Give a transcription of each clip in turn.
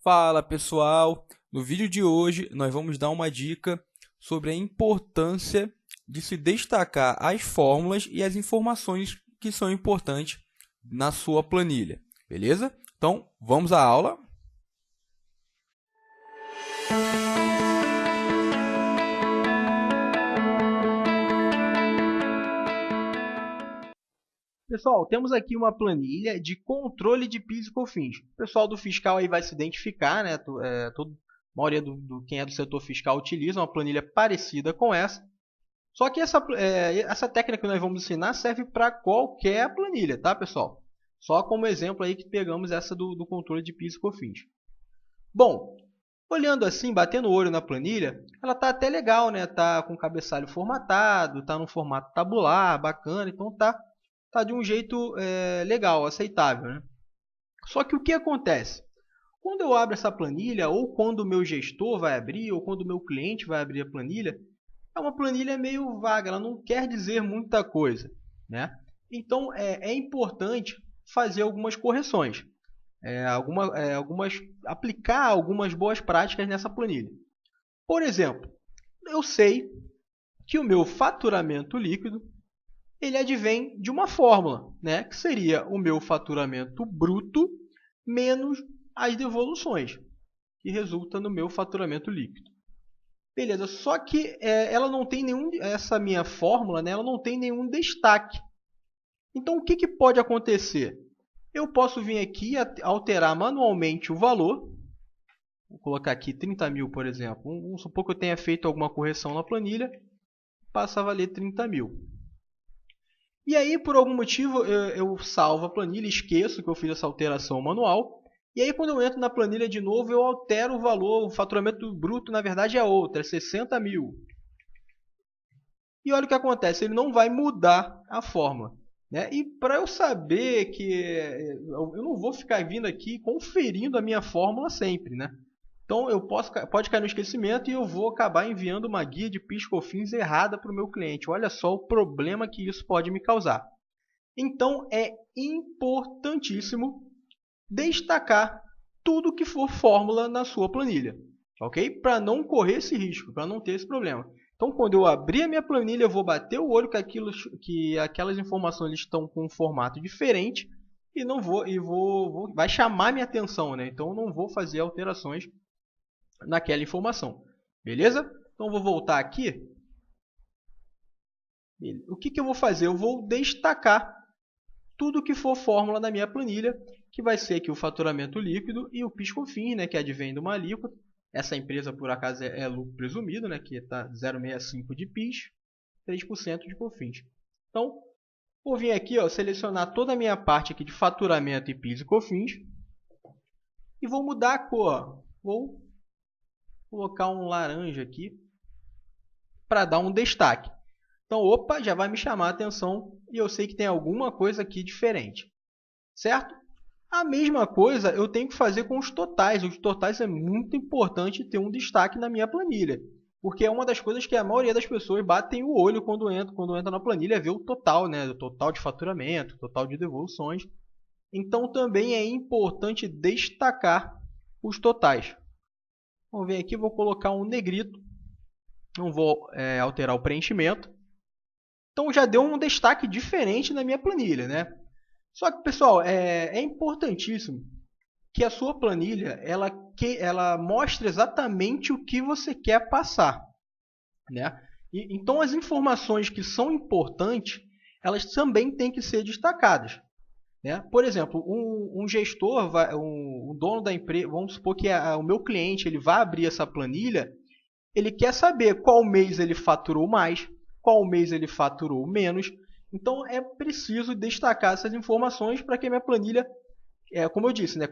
Fala pessoal, no vídeo de hoje nós vamos dar uma dica sobre a importância de se destacar as fórmulas e as informações que são importantes na sua planilha, beleza? Então vamos à aula. Pessoal, temos aqui uma planilha de controle de PIS e COFINS. O pessoal do fiscal aí vai se identificar, né? A maioria quem é do setor fiscal utiliza uma planilha parecida com essa. Só que essa técnica que nós vamos ensinar serve para qualquer planilha, tá, pessoal? Só como exemplo aí que pegamos essa do controle de PIS e COFINS. Bom, olhando assim, batendo o olho na planilha, ela tá até legal, né? Tá com o cabeçalho formatado, tá no formato tabular, bacana, então tá de um jeito legal, aceitável, né? Só que o que acontece? Quando eu abro essa planilha, ou quando o meu gestor vai abrir, ou quando o meu cliente vai abrir a planilha, é uma planilha meio vaga, ela não quer dizer muita coisa, né? Então, é importante fazer algumas correções, aplicar algumas boas práticas nessa planilha. Por exemplo, eu sei que o meu faturamento líquido ele advém de uma fórmula, né? Que seria o meu faturamento bruto menos as devoluções, que resulta no meu faturamento líquido. Beleza, só que ela não tem essa minha fórmula, né? Ela não tem nenhum destaque. Então, o que pode acontecer? Eu posso vir aqui e alterar manualmente o valor. Vou colocar aqui 30 mil, por exemplo. Vamos supor que eu tenha feito alguma correção na planilha, passa a valer 30 mil. E aí, por algum motivo, eu salvo a planilha, esqueço que eu fiz essa alteração manual. E aí, quando eu entro na planilha de novo, eu altero o valor. O faturamento bruto, na verdade, é outro, é 60 mil. E olha o que acontece, ele não vai mudar a fórmula, né? E para eu saber que eu não vou ficar vindo aqui conferindo a minha fórmula sempre, né? Então, pode cair no esquecimento e eu vou acabar enviando uma guia de PIS/COFINS errada para o meu cliente. Olha só o problema que isso pode me causar. Então, é importantíssimo destacar tudo que for fórmula na sua planilha, ok? Para não correr esse risco, para não ter esse problema. Então, quando eu abrir a minha planilha, eu vou bater o olho que aquelas informações estão com um formato diferente e vai chamar minha atenção, né? Então, eu não vou fazer alterações naquela informação. Beleza? Então, vou voltar aqui. O que eu vou fazer? Eu vou destacar tudo que for fórmula da minha planilha, que vai ser aqui o faturamento líquido e o PIS/COFINS, né, que advém de uma alíquota. Essa empresa, por acaso, é lucro presumido, né, que está 0,65 de PIS, 3% de COFINS. Então, vou vir aqui, ó, selecionar toda a minha parte aqui de faturamento e PIS e COFINS e vou mudar a cor. Vou colocar um laranja aqui para dar um destaque. Então, opa, já vai me chamar a atenção e eu sei que tem alguma coisa aqui diferente. Certo? A mesma coisa eu tenho que fazer com os totais. Os totais é muito importante ter um destaque na minha planilha. Porque é uma das coisas que a maioria das pessoas batem o olho quando entra na planilha, é ver o total, né? O total de faturamento, o total de devoluções. Então, também é importante destacar os totais. Vamos ver aqui, vou colocar um negrito. Não vou alterar o preenchimento. Então, já deu um destaque diferente na minha planilha, né? Só que, pessoal, é importantíssimo que a sua planilha ela mostre exatamente o que você quer passar, né? Então, as informações que são importantes, elas também têm que ser destacadas, né? Por exemplo, um gestor, um dono da empresa, vamos supor que o meu cliente ele vai abrir essa planilha, ele quer saber qual mês ele faturou mais, qual mês ele faturou menos. Então, é preciso destacar essas informações para que a minha planilha, como eu disse, né,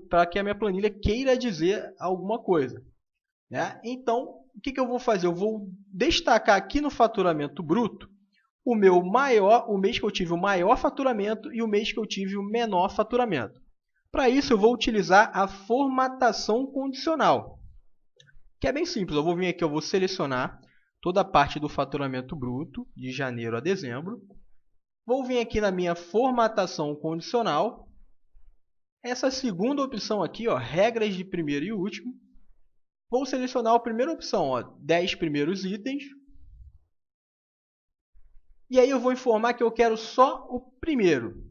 para que a minha planilha queira dizer alguma coisa, né? Então, o que eu vou fazer? Eu vou destacar aqui no faturamento bruto o mês que eu tive o maior faturamento e o mês que eu tive o menor faturamento. Para isso, eu vou utilizar a formatação condicional, que é bem simples. Eu vou vir aqui, eu vou selecionar toda a parte do faturamento bruto de janeiro a dezembro. Vou vir aqui na minha formatação condicional essa segunda opção aqui, ó, regras de primeiro e último. Vou selecionar a primeira opção, ó, 10 primeiros itens. E aí eu vou informar que eu quero só o primeiro.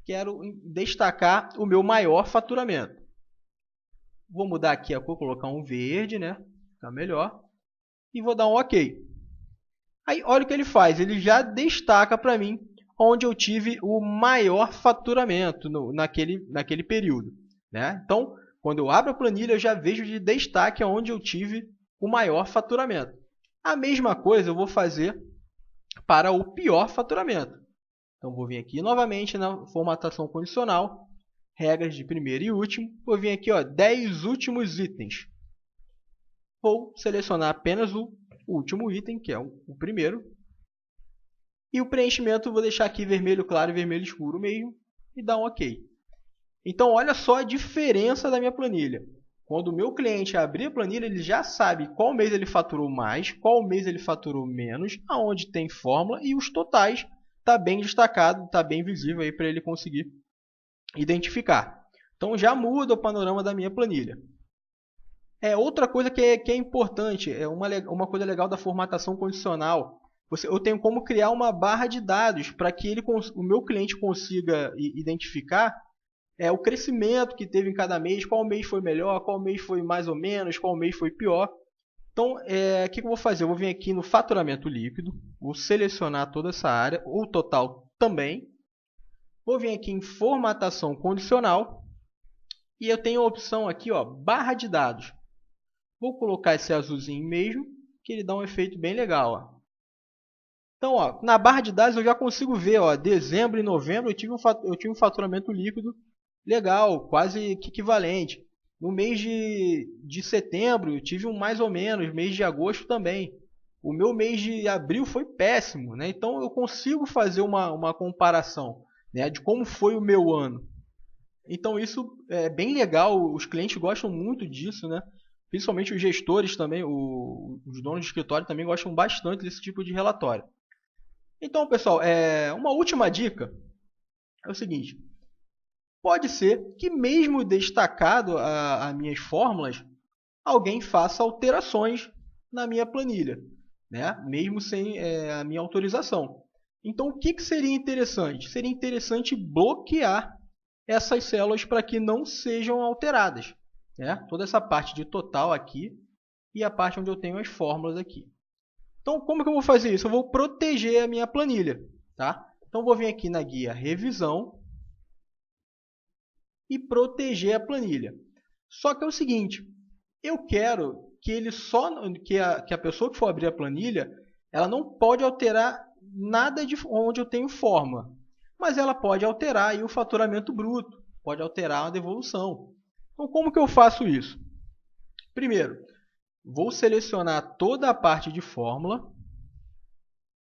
Quero destacar o meu maior faturamento. Vou mudar aqui a cor, colocar um verde, né? Fica melhor. E vou dar um OK. Aí, olha o que ele faz. Ele já destaca para mim onde eu tive o maior faturamento naquele período, né? Então, quando eu abro a planilha, eu já vejo de destaque onde eu tive o maior faturamento. A mesma coisa eu vou fazer para o pior faturamento. Então, vou vir aqui novamente na formatação condicional, regras de primeiro e último. Vou vir aqui, ó, 10 últimos itens. Vou selecionar apenas o último item, que é o primeiro. E o preenchimento eu vou deixar aqui vermelho claro e vermelho escuro mesmo. E dar um OK. Então, olha só a diferença da minha planilha. Quando o meu cliente abrir a planilha, ele já sabe qual mês ele faturou mais, qual mês ele faturou menos, aonde tem fórmula e os totais está bem destacado, está bem visível aí para ele conseguir identificar. Então, já muda o panorama da minha planilha. Outra coisa que é importante, uma coisa legal da formatação condicional. Eu tenho como criar uma barra de dados para que o meu cliente consiga identificar o crescimento que teve em cada mês, qual mês foi melhor, qual mês foi mais ou menos, qual mês foi pior. Então, o que eu vou fazer? Eu vou vir aqui no faturamento líquido, vou selecionar toda essa área, o total também. Vou vir aqui em formatação condicional e eu tenho a opção aqui, ó, barra de dados. Vou colocar esse azulzinho mesmo, que ele dá um efeito bem legal. Ó. Então, ó, na barra de dados eu já consigo ver, ó, dezembro e novembro eu tive um faturamento líquido legal, quase que equivalente. No mês de setembro eu tive um mais ou menos, mês de agosto também. O meu mês de abril foi péssimo, né? Então eu consigo fazer uma comparação, né, de como foi o meu ano. Então isso é bem legal, os clientes gostam muito disso, né? Principalmente os gestores também, os donos de escritório também gostam bastante desse tipo de relatório. Então, pessoal, uma última dica é o seguinte. Pode ser que mesmo destacado as minhas fórmulas, alguém faça alterações na minha planilha, né? Mesmo sem a minha autorização. Então, o que seria interessante? Seria interessante bloquear essas células para que não sejam alteradas. Né? Toda essa parte de total aqui e a parte onde eu tenho as fórmulas aqui. Então, como que eu vou fazer isso? Eu vou proteger a minha planilha. Tá? Então, vou vir aqui na guia Revisão e proteger a planilha. Só que é o seguinte, eu quero que a pessoa que for abrir a planilha, ela não pode alterar nada de onde eu tenho fórmula, mas ela pode alterar aí o faturamento bruto, pode alterar a devolução. Então, como que eu faço isso? Primeiro, vou selecionar toda a parte de fórmula,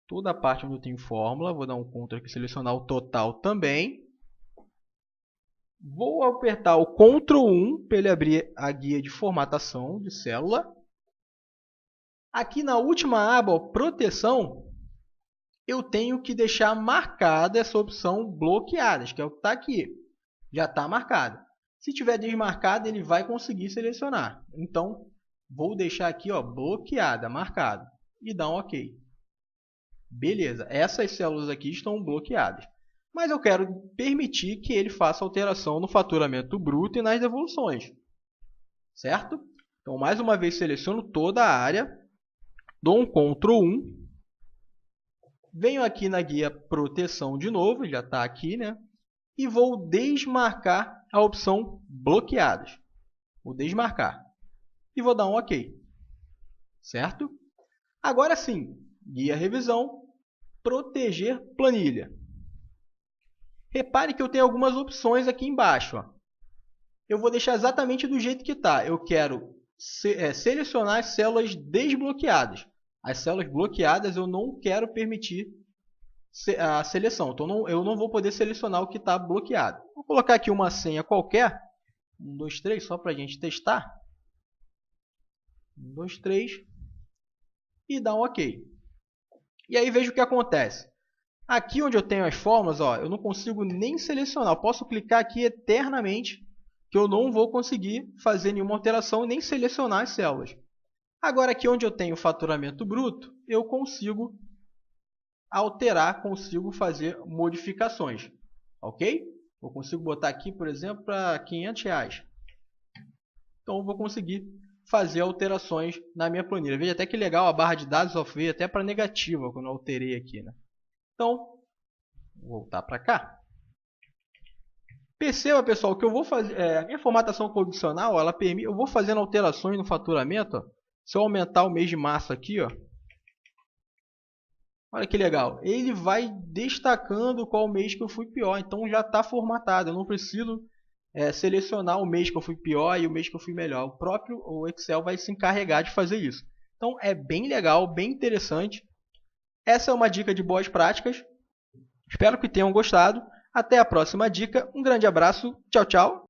toda a parte onde eu tenho fórmula, vou dar um Ctrl aqui, selecionar o total também. Vou apertar o Ctrl 1 para ele abrir a guia de formatação de célula. Aqui na última aba, ó, proteção, eu tenho que deixar marcada essa opção bloqueadas, que é o que está aqui. Já está marcada. Se tiver desmarcado, ele vai conseguir selecionar. Então, vou deixar aqui, ó, bloqueada, marcado. E dar um OK. Beleza, essas células aqui estão bloqueadas. Mas eu quero permitir que ele faça alteração no faturamento bruto e nas devoluções. Certo? Então, mais uma vez, seleciono toda a área, dou um Ctrl 1, venho aqui na guia Proteção de novo, já está aqui, né? E vou desmarcar a opção Bloqueadas. Vou desmarcar. E vou dar um OK. Certo? Agora sim, guia Revisão, Proteger Planilha. Repare que eu tenho algumas opções aqui embaixo. Ó. Eu vou deixar exatamente do jeito que está. Eu quero selecionar as células desbloqueadas. As células bloqueadas eu não quero permitir a seleção. Então, eu não vou poder selecionar o que está bloqueado. Vou colocar aqui uma senha qualquer. 1, 2, 3, só para a gente testar. 1, 2, 3. E dar um OK. E aí veja o que acontece. Aqui onde eu tenho as fórmulas, ó, eu não consigo nem selecionar. Eu posso clicar aqui eternamente que eu não vou conseguir fazer nenhuma alteração e nem selecionar as células. Agora aqui onde eu tenho o faturamento bruto, eu consigo alterar, consigo fazer modificações. Ok? Eu consigo botar aqui, por exemplo, para R$500. Então eu vou conseguir fazer alterações na minha planilha. Veja até que legal, a barra de dados só veio até para negativa quando eu alterei aqui, né? Então, vou voltar para cá. Perceba, pessoal, que eu vou fazer a minha formatação condicional, ela permite, eu vou fazendo alterações no faturamento. Ó. Se eu aumentar o mês de março aqui, ó, olha que legal. Ele vai destacando qual mês que eu fui pior. Então já está formatado. Eu não preciso selecionar o mês que eu fui pior e o mês que eu fui melhor. O próprio Excel vai se encarregar de fazer isso. Então é bem legal, bem interessante. Essa é uma dica de boas práticas. Espero que tenham gostado. Até a próxima dica. Um grande abraço. Tchau, tchau.